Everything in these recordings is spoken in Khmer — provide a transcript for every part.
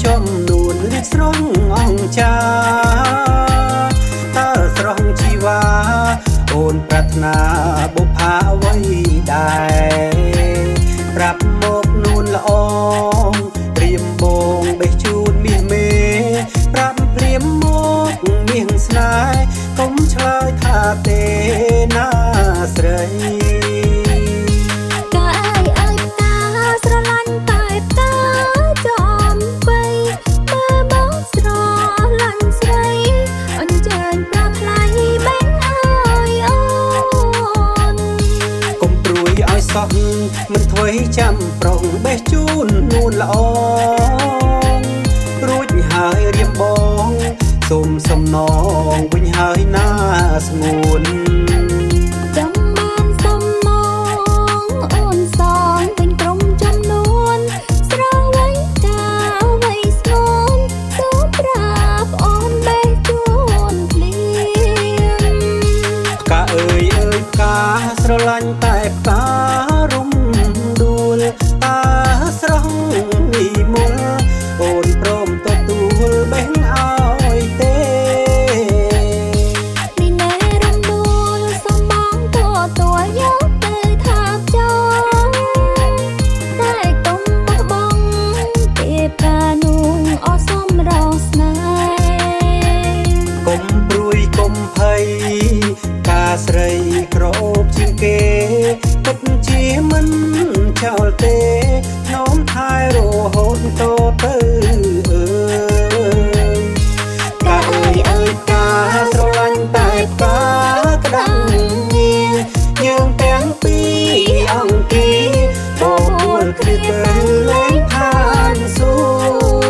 ចំនួនរៀបស្រងអង្គចាតើស្រងជីវ៉ាអូនប្រាថ្នាបុប្ផាអ្វីដែរប្រាប់មកនួនល្អព្រាមបងបេះជូនមាសមេប្រាប់ព្រាមមកមាសស្នេហ៍កុំឆ្លើយថាទេណាស្រីមិនធ្វើចាំប្រុងបេះជូននួនល្អរួចហើយរៀបបងសូមសំណងវិញហើយណាស្ងួនចាំបានសំណងអូនសងវិញក្រុមចំនួនស្រវៃកាវៃស្ងួនសូមប្រាប់អូនបេះជូនភ្លៀងផ្កាអើយផ្កាស្រឡាញ់តែផ្កាស្រស់និមលអូនព្រមទទួលបេះឲ្យទេនេះណែរំដួលសំបងទទួលយកទៅថាបចោលតែកុំបោះបង់ទេប្រានួងអសំរងស្នេហ៍កុំព្រួយកុំភ័យការស្រីក្រអូបជាងគេពិតជាមិនចោលទេនោមថែរហូតតទៅកាអើយកាស្រឡាញ់តែផ្កាក្តាំងងារយើងទាំងពីរអង្គីបបួលគ្នាទៅលេងឋានសួគ៌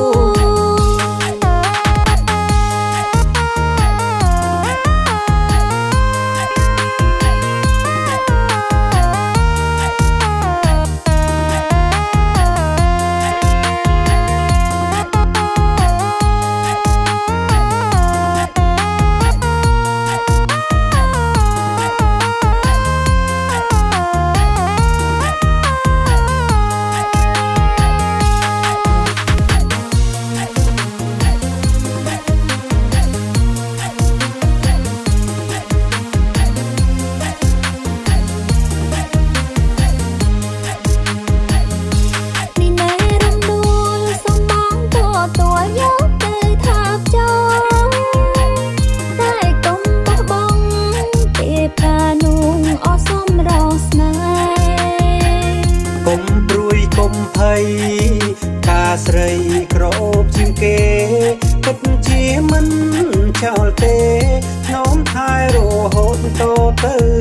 ការស្រីក្រអូបជាងគេពិតជាមិនចោលទេនោមថែរហូតតទៅ